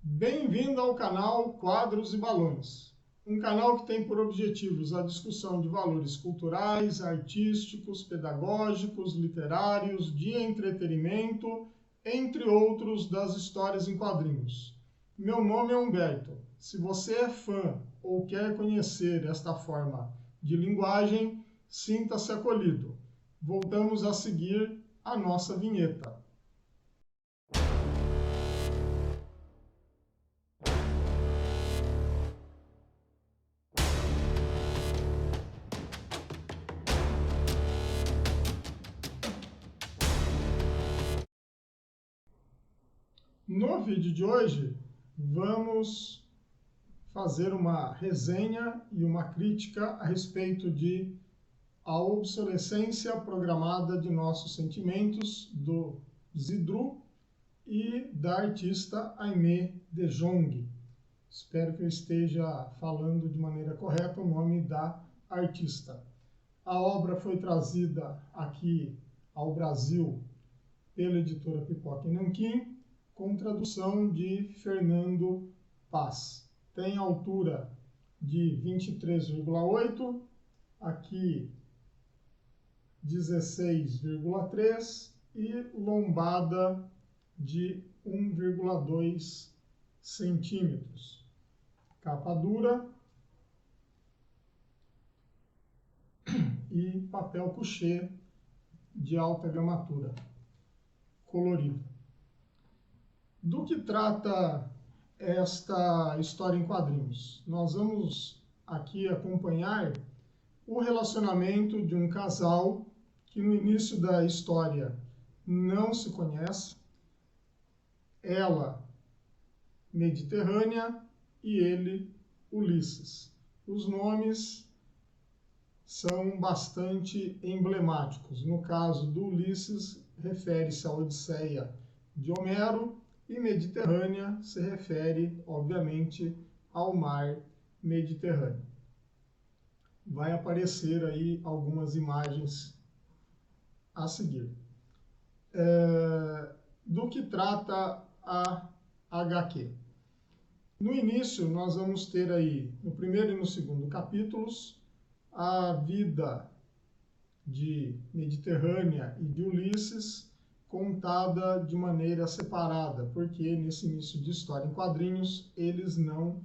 Bem-vindo ao canal Quadros e Balões, um canal que tem por objetivos a discussão de valores culturais, artísticos, pedagógicos, literários, de entretenimento, entre outros das histórias em quadrinhos. Meu nome é Humberto. Se você é fã ou quer conhecer esta forma de linguagem, sinta-se acolhido. Voltamos a seguir a nossa vinheta. No vídeo de hoje, vamos fazer uma resenha e uma crítica a respeito de A Obsolescência Programada de Nossos Sentimentos, do Zidru e da artista Aimé de Jong. Espero que eu esteja falando de maneira correta o nome da artista. A obra foi trazida aqui ao Brasil pela editora Pipoca e Nanquim, com tradução de Fernando Paz. Tem altura de 23,8, aqui 16,3 e lombada de 1,2 centímetros. Capa dura e papel couché de alta gramatura, colorido. Do que trata esta história em quadrinhos? Nós vamos aqui acompanhar o relacionamento de um casal que no início da história não se conhece, ela Mediterrânea e ele Ulisses. Os nomes são bastante emblemáticos. No caso do Ulisses, refere-se à Odisseia de Homero, e Mediterrânea se refere, obviamente, ao mar Mediterrâneo. Vai aparecer aí algumas imagens a seguir. Do que trata a HQ? No início, nós vamos ter aí, no primeiro e no segundo capítulos, a vida de Mediterrânea e de Ulisses, contada de maneira separada, porque nesse início de história em quadrinhos eles não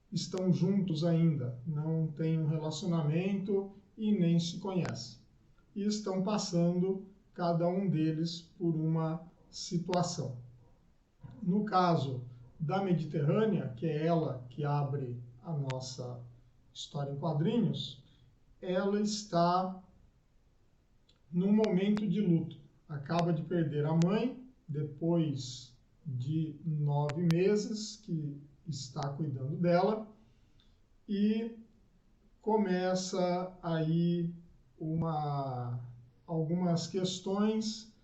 estão juntos ainda, não têm um relacionamento e nem se conhecem. E estão passando, cada um deles, por uma situação. No caso da Mediterrânea, que é ela que abre a nossa história em quadrinhos, ela está num momento de luto. Acaba de perder a mãe, depois de 9 meses que está cuidando dela, e começa aí algumas questões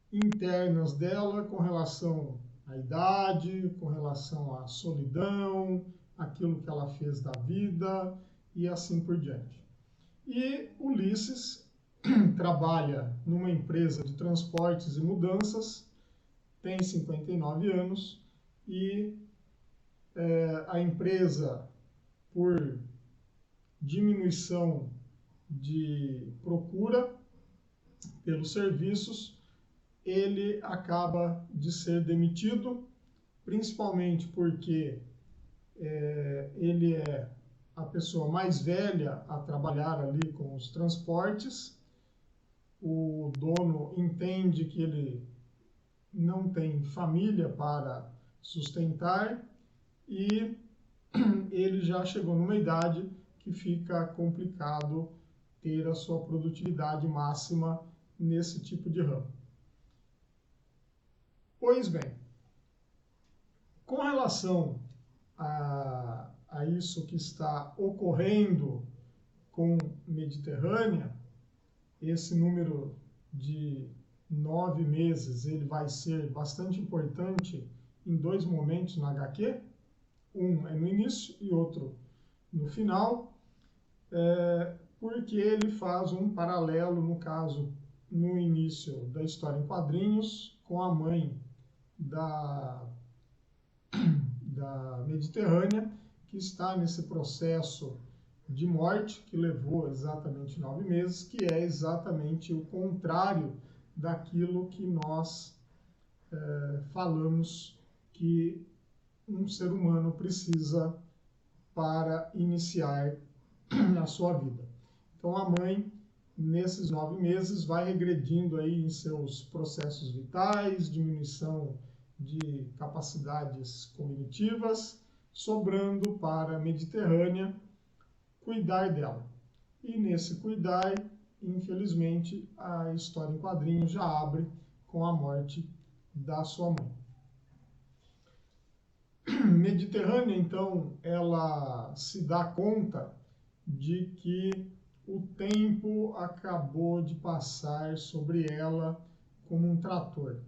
internas dela com relação à idade, com relação à solidão, aquilo que ela fez da vida e assim por diante. E Ulisses trabalha numa empresa de transportes e mudanças, tem 59 anos e a empresa, por diminuição de procura pelos serviços, ele acaba de ser demitido, principalmente porque ele é a pessoa mais velha a trabalhar ali com os transportes. O dono entende que ele não tem família para sustentar e ele já chegou numa idade que fica complicado ter a sua produtividade máxima nesse tipo de ramo. Pois bem, com relação a isso que está ocorrendo com Mediterrânea, esse número de 9 meses ele vai ser bastante importante em dois momentos na HQ. Um é no início e outro no final, porque ele faz um paralelo, no caso, no início da história em quadrinhos, com a mãe da Mediterrânea, que está nesse processo de morte, que levou exatamente 9 meses, que é exatamente o contrário daquilo que nós falamos que um ser humano precisa para iniciar a sua vida. Então a mãe, nesses 9 meses, vai regredindo aí em seus processos vitais, diminuição de capacidades cognitivas, sobrando para a Mediterrânea cuidar dela. E nesse cuidar, infelizmente, a história em quadrinhos já abre com a morte da sua mãe. Mediterrânea, então, ela se dá conta de que o tempo acabou de passar sobre ela como um trator.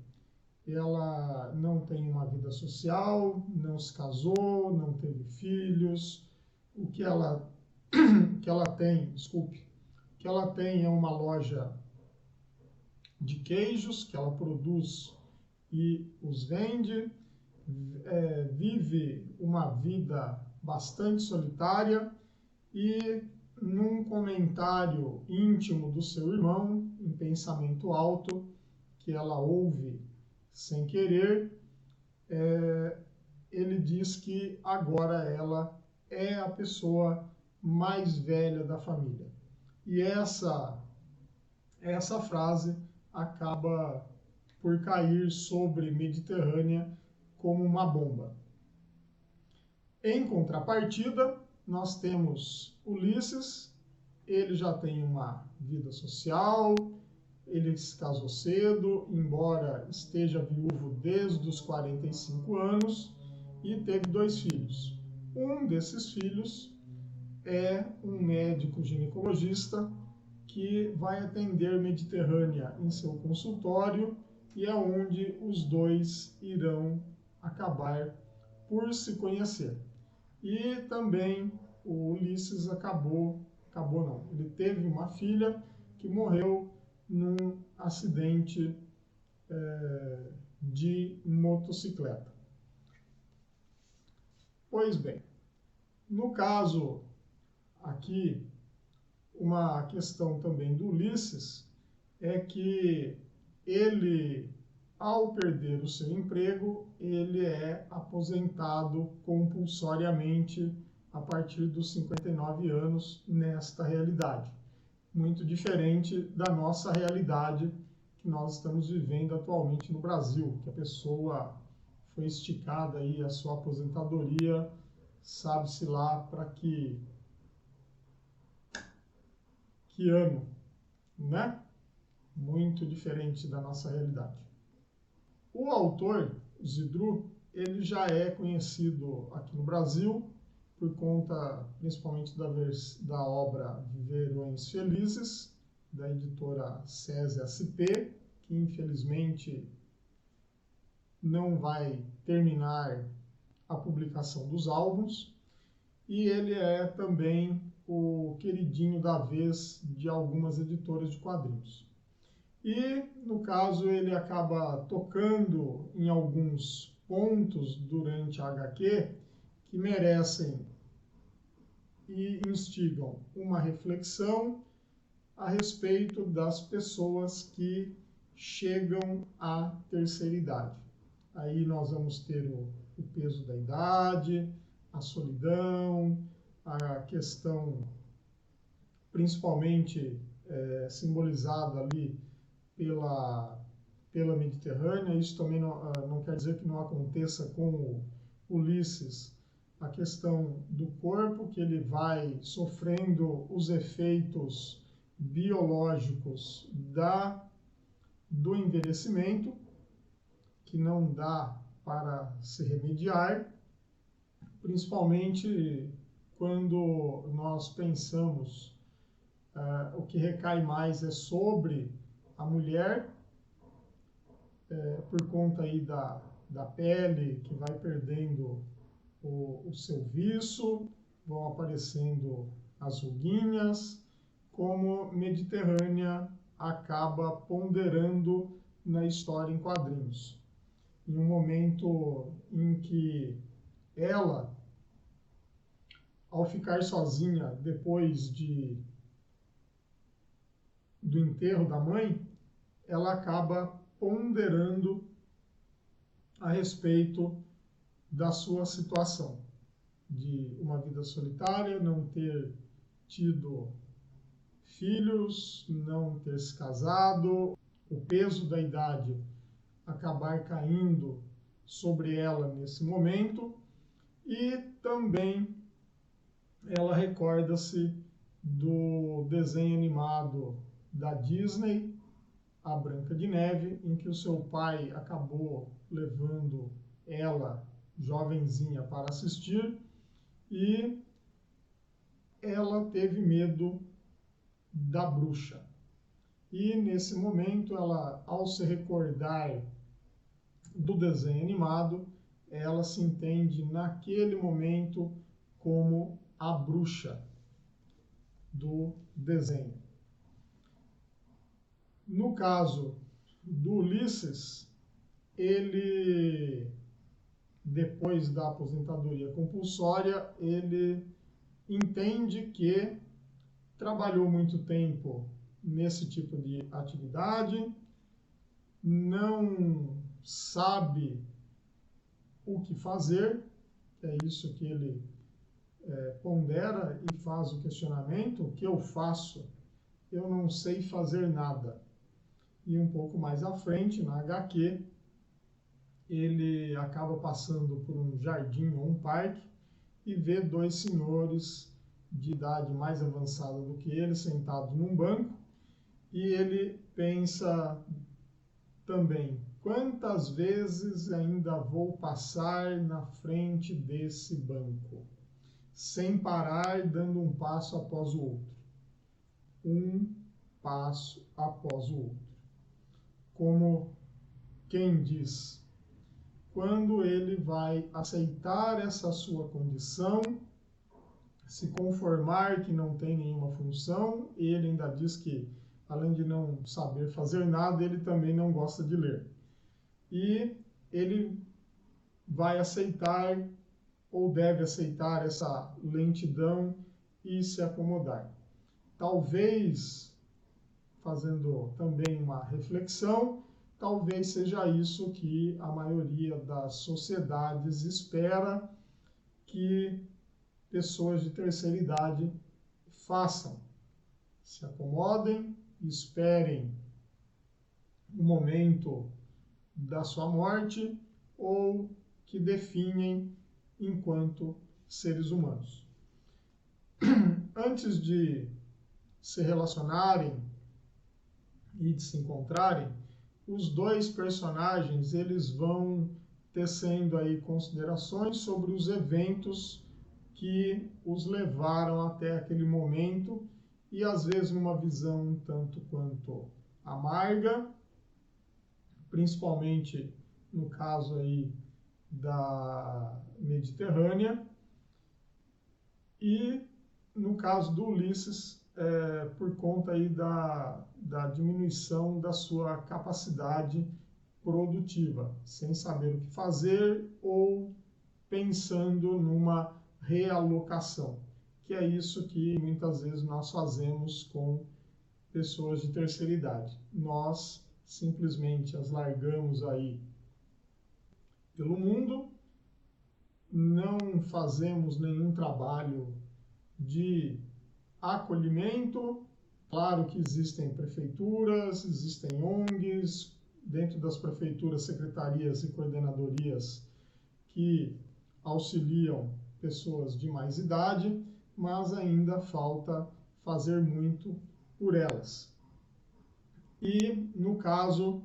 Ela não tem uma vida social, não se casou, não teve filhos. O que ela tem é uma loja de queijos que ela produz e os vende. Vive uma vida bastante solitária e, num comentário íntimo do seu irmão, em pensamento alto, que ela ouve sem querer, ele diz que agora ela é a pessoa mais velha da família. E essa frase acaba por cair sobre Mediterrânea como uma bomba. Em contrapartida, nós temos Ulisses. Ele já tem uma vida social, ele se casou cedo, embora esteja viúvo desde os 45 anos, e teve 2 filhos. Um desses filhos é um médico ginecologista que vai atender Mediterrânea em seu consultório, e é onde os dois irão acabar por se conhecer. E também o Ulisses ele teve uma filha que morreu num acidente de motocicleta. Pois bem, no caso aqui, uma questão também do Ulisses é que ele, ao perder o seu emprego, ele é aposentado compulsoriamente a partir dos 59 anos nesta realidade. Muito diferente da nossa realidade que nós estamos vivendo atualmente no Brasil, que a pessoa foi esticada aí a sua aposentadoria, sabe-se lá para que ano, né? Muito diferente da nossa realidade. O autor, Zidru, ele já é conhecido aqui no Brasil por conta principalmente da obra Verões Felizes, da editora SESI SP, que infelizmente não vai terminar a publicação dos álbuns, e ele é também o queridinho da vez de algumas editoras de quadrinhos. E, no caso, ele acaba tocando em alguns pontos durante a HQ que merecem e instigam uma reflexão a respeito das pessoas que chegam à terceira idade. Aí nós vamos ter o peso da idade, a solidão, a questão principalmente simbolizada ali pela Mediterrânea. Isso também não quer dizer que não aconteça com o Ulisses, a questão do corpo, que ele vai sofrendo os efeitos biológicos do envelhecimento, que não dá para se remediar, principalmente quando nós pensamos o que recai mais é sobre a mulher, por conta aí da pele, que vai perdendo o seu viço, vão aparecendo as ruguinhas, como Mediterrânea acaba ponderando na história em quadrinhos. Em um momento em que ela, ao ficar sozinha depois do enterro da mãe, ela acaba ponderando a respeito da sua situação de uma vida solitária, não ter tido filhos, não ter se casado, o peso da idade acabar caindo sobre ela nesse momento, e também ela recorda-se do desenho animado da Disney, A Branca de Neve, em que o seu pai acabou levando ela, jovenzinha, para assistir, e ela teve medo da bruxa. E nesse momento, ela, ao se recordar do desenho animado, ela se entende naquele momento como a bruxa do desenho. No caso do Ulisses, ele, depois da aposentadoria compulsória, ele entende que trabalhou muito tempo nesse tipo de atividade, não sabe o que fazer, é isso que ele pondera e faz o questionamento: o que eu faço? Eu não sei fazer nada. E um pouco mais à frente, na HQ, ele acaba passando por um jardim ou um parque e vê dois senhores de idade mais avançada do que ele, sentados num banco, e ele pensa também: quantas vezes ainda vou passar na frente desse banco, sem parar, dando um passo após o outro. Um passo após o outro. Como quem diz, quando ele vai aceitar essa sua condição, se conformar que não tem nenhuma função, ele ainda diz que, além de não saber fazer nada, ele também não gosta de ler. E ele vai aceitar, ou deve aceitar, essa lentidão e se acomodar. Talvez, fazendo também uma reflexão, talvez seja isso que a maioria das sociedades espera que pessoas de terceira idade façam. Se acomodem, esperem o momento da sua morte, ou que definhem enquanto seres humanos. Antes de se relacionarem e de se encontrarem, os dois personagens eles vão tecendo aí considerações sobre os eventos que os levaram até aquele momento, e às vezes numa visão um tanto quanto amarga, principalmente no caso aí da Mediterrânea, e no caso do Ulisses, por conta aí da diminuição da sua capacidade produtiva, sem saber o que fazer ou pensando numa realocação, que é isso que muitas vezes nós fazemos com pessoas de terceira idade. Nós simplesmente as largamos aí pelo mundo, não fazemos nenhum trabalho de acolhimento. Claro que existem prefeituras, existem ONGs, dentro das prefeituras, secretarias e coordenadorias que auxiliam pessoas de mais idade, mas ainda falta fazer muito por elas. E, no caso,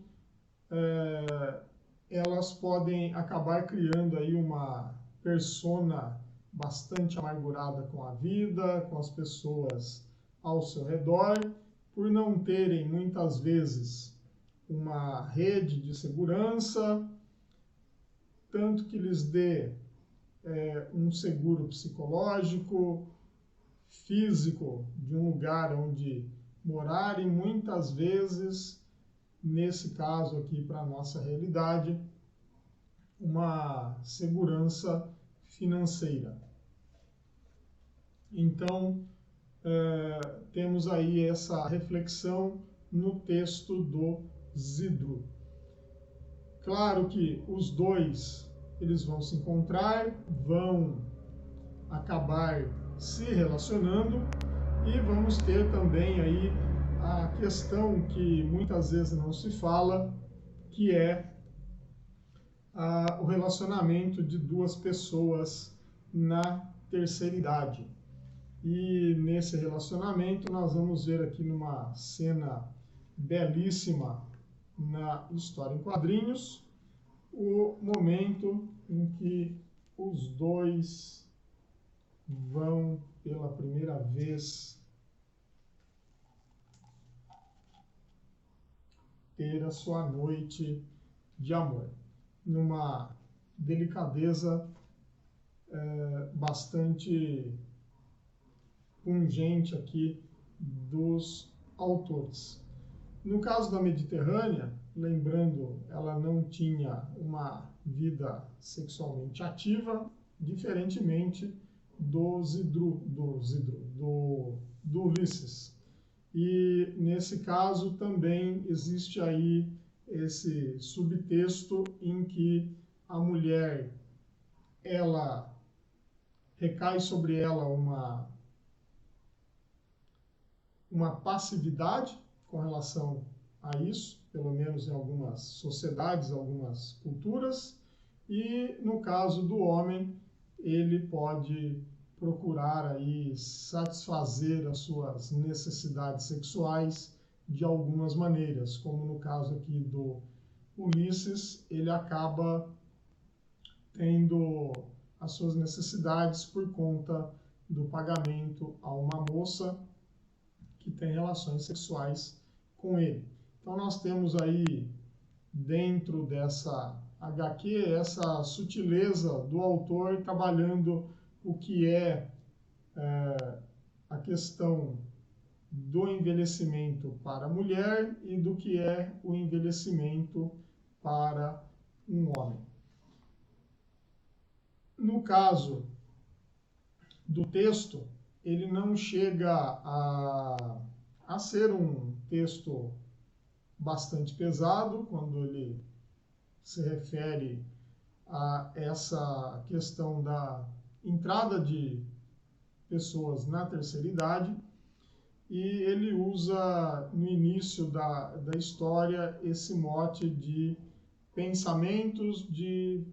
elas podem acabar criando aí uma persona bastante amargurada com a vida, com as pessoas ao seu redor, por não terem muitas vezes uma rede de segurança, tanto que lhes dê um seguro psicológico, físico, de um lugar onde morarem. Muitas vezes, nesse caso aqui para a nossa realidade, uma segurança financeira. Então, temos aí essa reflexão no texto do Zidru. Claro que os dois eles vão se encontrar, vão acabar se relacionando e vamos ter também aí a questão que muitas vezes não se fala, que é o relacionamento de duas pessoas na terceira idade. E nesse relacionamento nós vamos ver aqui numa cena belíssima na história em quadrinhos, o momento em que os dois vão pela primeira vez ter a sua noite de amor, numa delicadeza bastante pungente aqui dos autores. No caso da Mediterrânea, lembrando, ela não tinha uma vida sexualmente ativa, diferentemente do Ulisses. E nesse caso também existe aí esse subtexto em que a mulher, ela recai sobre ela uma passividade com relação a isso, pelo menos em algumas sociedades, algumas culturas, e no caso do homem, ele pode procurar aí satisfazer as suas necessidades sexuais de algumas maneiras, como no caso aqui do Ulisses, ele acaba tendo as suas necessidades por conta do pagamento a uma moça que tem relações sexuais com ele. Então nós temos aí, dentro dessa HQ, essa sutileza do autor trabalhando o que é a questão do envelhecimento para a mulher e do que é o envelhecimento para um homem. No caso do texto, ele não chega a ser um texto bastante pesado quando ele se refere a essa questão da entrada de pessoas na terceira idade, e ele usa no início da história esse mote de pensamentos, de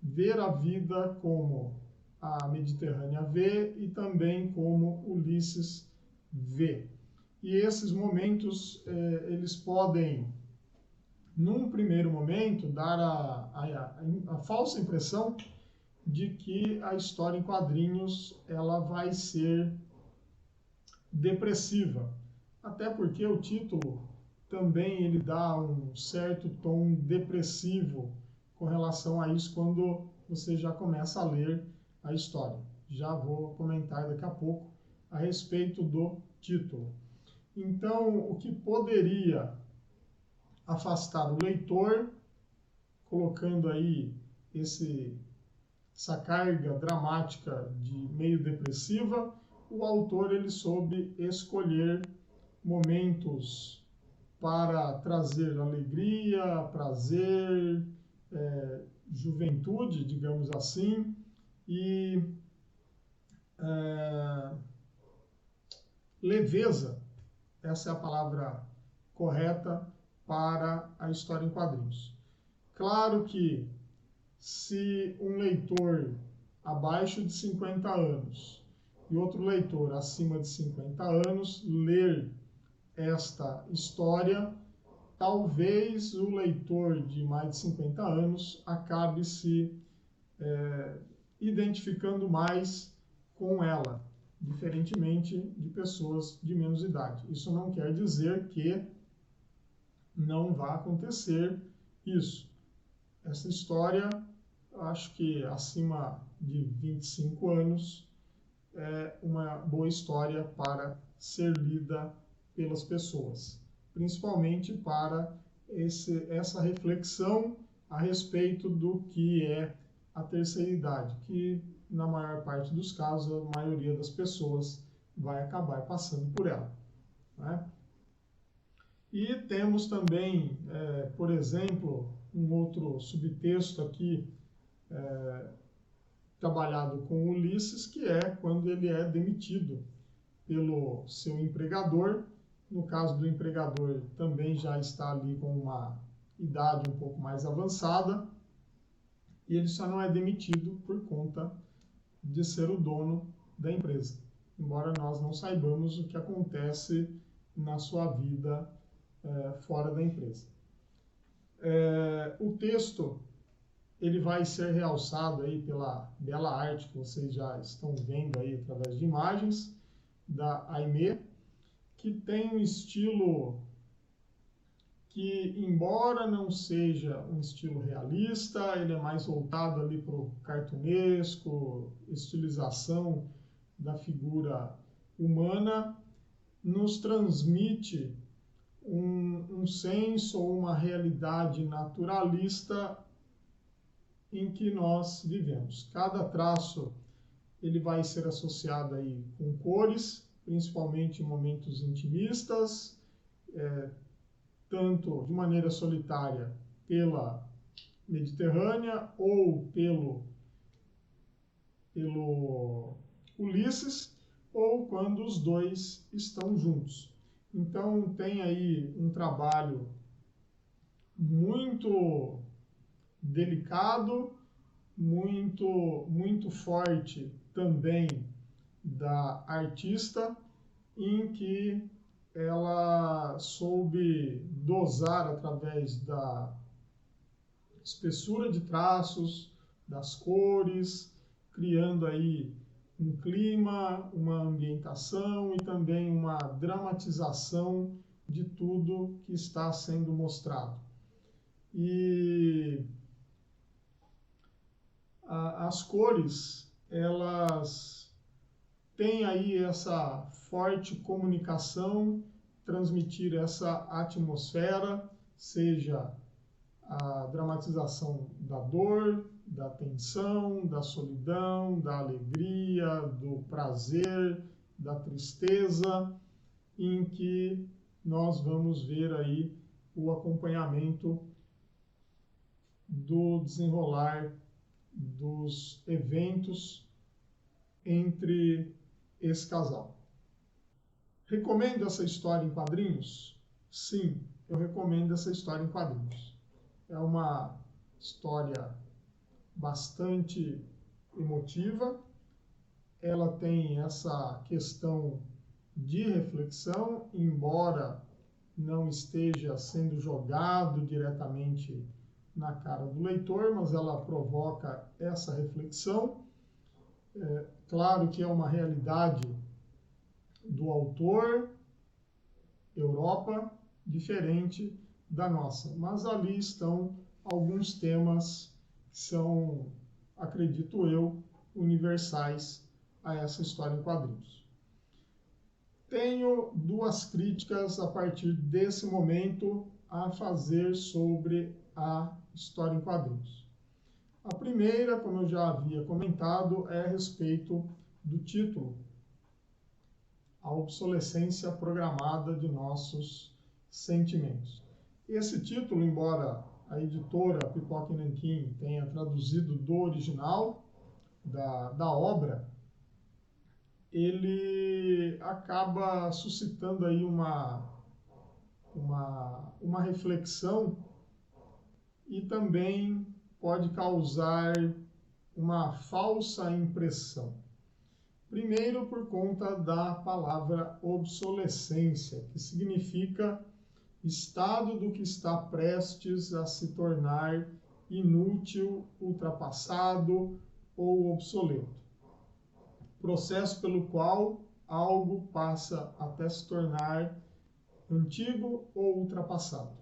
ver a vida como a Mediterrânea vê e também como Ulisses vê. E esses momentos, eles podem, num primeiro momento, dar a falsa impressão de que a história em quadrinhos ela vai ser depressiva. Até porque o título também ele dá um certo tom depressivo com relação a isso quando você já começa a ler a história. Já vou comentar daqui a pouco a respeito do título. Então, o que poderia afastar o leitor, colocando aí essa carga dramática de meio depressiva, o autor ele soube escolher momentos para trazer alegria, prazer, juventude, digamos assim, e leveza, essa é a palavra correta para a história em quadrinhos. Claro que se um leitor abaixo de 50 anos e outro leitor acima de 50 anos ler esta história, talvez o leitor de mais de 50 anos acabe se identificando mais com ela, diferentemente de pessoas de menos idade. Isso não quer dizer que não vá acontecer isso. Essa história, eu acho que acima de 25 anos é uma boa história para ser lida pelas pessoas, principalmente para essa reflexão a respeito do que é a terceira idade, que na maior parte dos casos, a maioria das pessoas vai acabar passando por ela, né? E temos também, por exemplo, um outro subtexto aqui, trabalhado com Ulisses, que é quando ele é demitido pelo seu empregador. No caso do empregador, também já está ali com uma idade um pouco mais avançada, e ele só não é demitido por conta de ser o dono da empresa, embora nós não saibamos o que acontece na sua vida fora da empresa. O texto ele vai ser realçado aí pela bela arte que vocês já estão vendo aí através de imagens da Aimee, que tem um estilo que, embora não seja um estilo realista, ele é mais voltado ali para o cartunesco, estilização da figura humana, nos transmite um senso ou uma realidade naturalista em que nós vivemos. Cada traço ele vai ser associado aí com cores, principalmente em momentos intimistas, tanto de maneira solitária pela Mediterrânea ou pelo Ulisses, ou quando os dois estão juntos. Então tem aí um trabalho muito delicado, muito forte também da artista, em que ela soube dosar através da espessura de traços, das cores, criando aí um clima, uma ambientação e também uma dramatização de tudo que está sendo mostrado. E as cores, elas têm aí essa forte comunicação, transmitir essa atmosfera, seja a dramatização da dor, da tensão, da solidão, da alegria, do prazer, da tristeza, em que nós vamos ver aí o acompanhamento do desenrolar dos eventos entre esse casal. Recomendo essa história em quadrinhos? Sim, eu recomendo essa história em quadrinhos. É uma história bastante emotiva, ela tem essa questão de reflexão, embora não esteja sendo jogado diretamente na cara do leitor, mas ela provoca essa reflexão. Claro que é uma realidade do autor, Europa, diferente da nossa, mas ali estão alguns temas que são, acredito eu, universais a essa história em quadrinhos. Tenho duas críticas a partir desse momento a fazer sobre a história em quadrinhos. A primeira, como eu já havia comentado, é a respeito do título, a obsolescência programada de nossos sentimentos. Esse título, embora a editora Pipoca e Nanquim tenha traduzido do original da obra, ele acaba suscitando aí uma reflexão e também pode causar uma falsa impressão. Primeiro, por conta da palavra obsolescência, que significa estado do que está prestes a se tornar inútil, ultrapassado ou obsoleto. Processo pelo qual algo passa até se tornar antigo ou ultrapassado.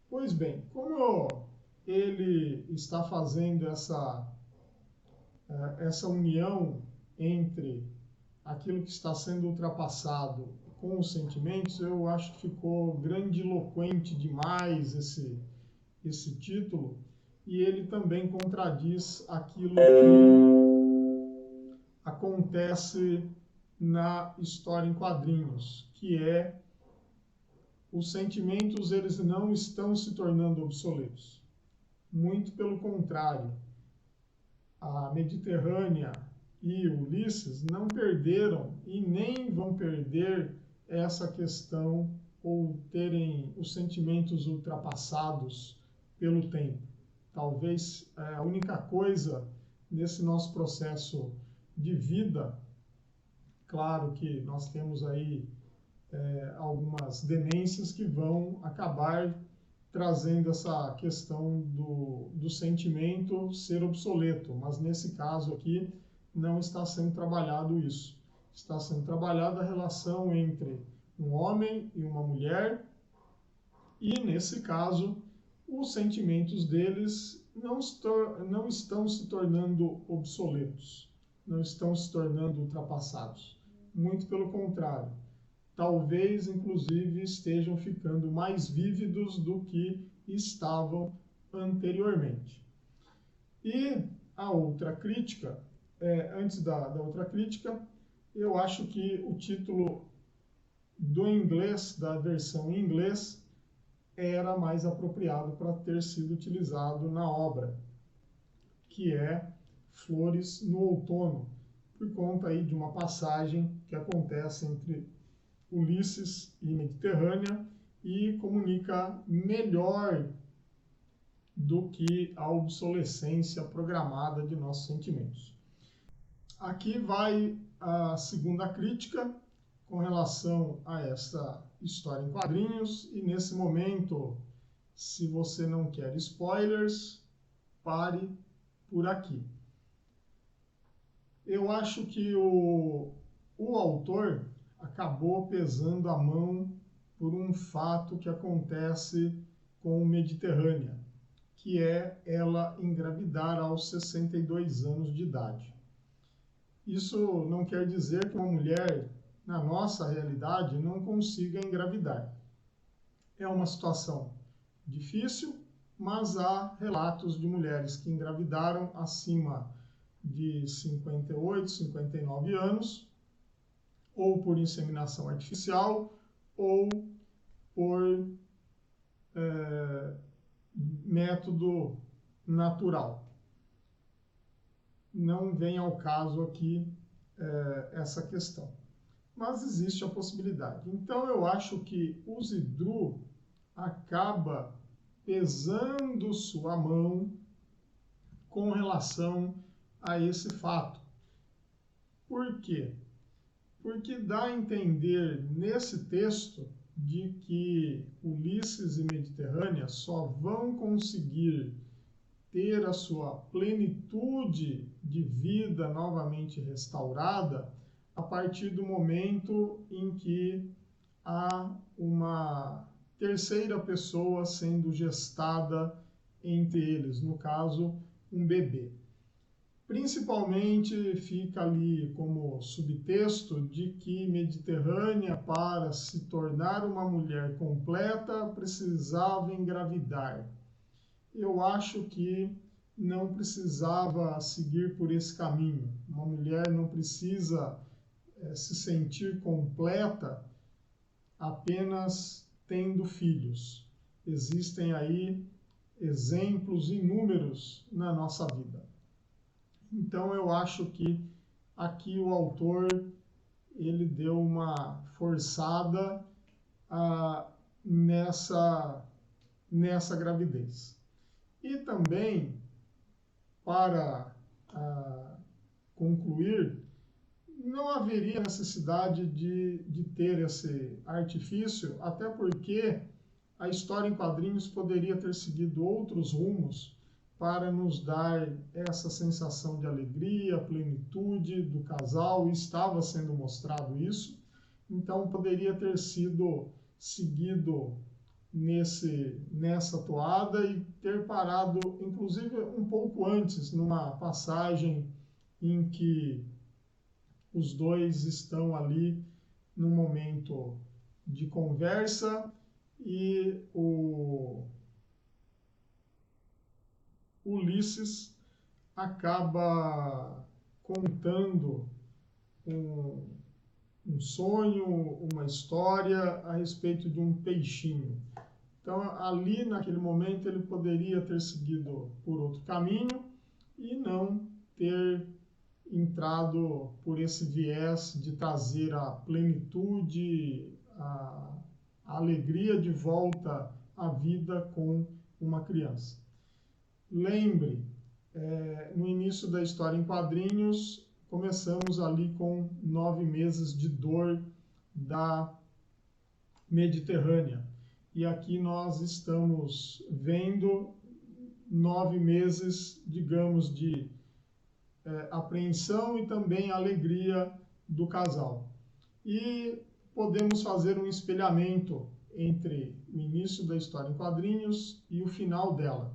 Pois bem, como ele está fazendo essa união entre aquilo que está sendo ultrapassado com os sentimentos, eu acho que ficou grandiloquente demais esse título, e ele também contradiz aquilo que acontece na história em quadrinhos, que é os sentimentos eles não estão se tornando obsoletos. Muito pelo contrário, a Mediterrânea e Ulisses não perderam e nem vão perder essa questão ou terem os sentimentos ultrapassados pelo tempo. Talvez a única coisa nesse nosso processo de vida, claro que nós temos aí algumas demências que vão acabar trazendo essa questão do sentimento ser obsoleto, mas nesse caso aqui não está sendo trabalhado isso. Está sendo trabalhada a relação entre um homem e uma mulher e, nesse caso, os sentimentos deles não estão se tornando obsoletos, não estão se tornando ultrapassados. Muito pelo contrário. Talvez, inclusive, estejam ficando mais vívidos do que estavam anteriormente. E a outra crítica, antes da outra crítica, eu acho que o título do inglês, da versão em inglês, era mais apropriado para ter sido utilizado na obra, que é Flores no Outono, por conta aí de uma passagem que acontece entre Ulisses e Mediterrânea e comunica melhor do que a obsolescência programada de nossos sentimentos. Aqui vai a segunda crítica com relação a essa história em quadrinhos e nesse momento, se você não quer spoilers, pare por aqui. Eu acho que o autor acabou pesando a mão por um fato que acontece com Mediterrânea, que é ela engravidar aos 62 anos de idade. Isso não quer dizer que uma mulher, na nossa realidade, não consiga engravidar. É uma situação difícil, mas há relatos de mulheres que engravidaram acima de 58, 59 anos, ou por inseminação artificial, ou por método natural. Não vem ao caso aqui essa questão. Mas existe a possibilidade. Então eu acho que o Zidru acaba pesando sua mão com relação a esse fato. Por quê? Porque dá a entender nesse texto de que Ulisses e Mediterrânea só vão conseguir ter a sua plenitude de vida novamente restaurada a partir do momento em que há uma terceira pessoa sendo gestada entre eles, no caso, um bebê. Principalmente fica ali como subtexto de que Mediterrânea, para se tornar uma mulher completa, precisava engravidar. Eu acho que não precisava seguir por esse caminho. Uma mulher não precisa se sentir completa apenas tendo filhos. Existem aí exemplos inúmeros na nossa vida. Então eu acho que aqui o autor ele deu uma forçada nessa gravidez. E também, para concluir, não haveria necessidade de ter esse artifício, até porque a história em quadrinhos poderia ter seguido outros rumos para nos dar essa sensação de alegria, plenitude do casal, e estava sendo mostrado isso. Então poderia ter sido seguido nessa toada e ter parado, inclusive, um pouco antes, numa passagem em que os dois estão ali num momento de conversa e o Ulisses acaba contando um sonho, uma história a respeito de um peixinho. Então, ali, naquele momento, ele poderia ter seguido por outro caminho e não ter entrado por esse viés de trazer a plenitude, a alegria de volta à vida com uma criança. Lembre, no início da história em quadrinhos, começamos ali com 9 meses de dor da Mediterrânea. E aqui nós estamos vendo 9 meses, digamos, de apreensão e também alegria do casal. E podemos fazer um espelhamento entre o início da história em quadrinhos e o final dela.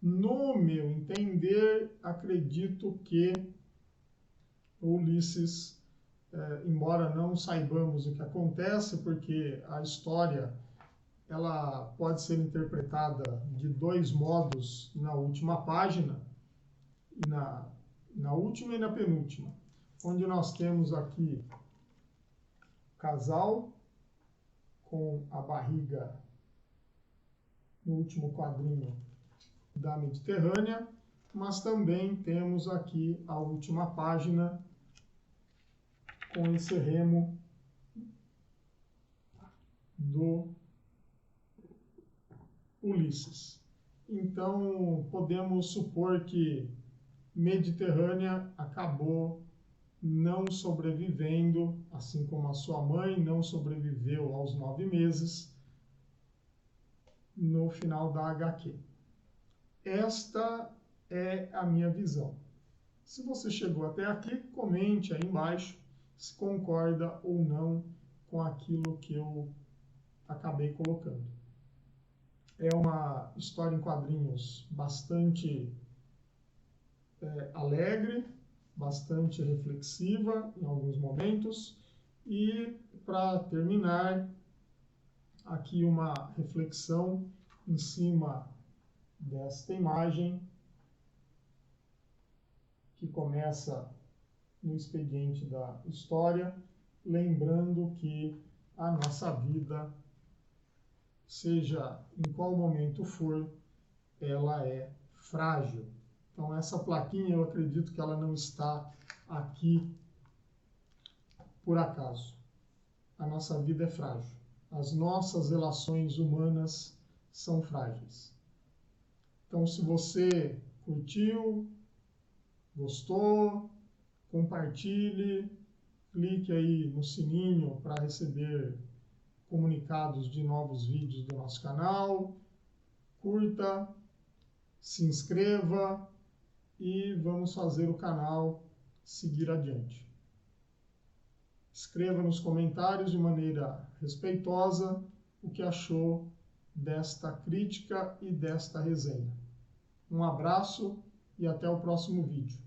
No meu entender, acredito que Ulisses, embora não saibamos o que acontece, porque a história ela pode ser interpretada de 2 modos na última página, na última e na penúltima, onde nós temos aqui o casal com a barriga no último quadrinho da Mediterrânea, mas também temos aqui a última página com esse remo do Ulisses. Então, podemos supor que Mediterrânea acabou não sobrevivendo, assim como a sua mãe não sobreviveu aos 9 meses, no final da HQ. Esta é a minha visão. Se você chegou até aqui, comente aí embaixo se concorda ou não com aquilo que eu acabei colocando. É uma história em quadrinhos bastante alegre, bastante reflexiva em alguns momentos. E, para terminar, aqui uma reflexão em cima desta imagem, que começa no expediente da história, lembrando que a nossa vida, seja em qual momento for, ela é frágil. Então, essa plaquinha, eu acredito que ela não está aqui por acaso. A nossa vida é frágil. As nossas relações humanas são frágeis. Então, se você curtiu, gostou, compartilhe, clique aí no sininho para receber comunicados de novos vídeos do nosso canal, curta, se inscreva e vamos fazer o canal seguir adiante. Escreva nos comentários de maneira respeitosa o que achou desta crítica e desta resenha. Um abraço e até o próximo vídeo.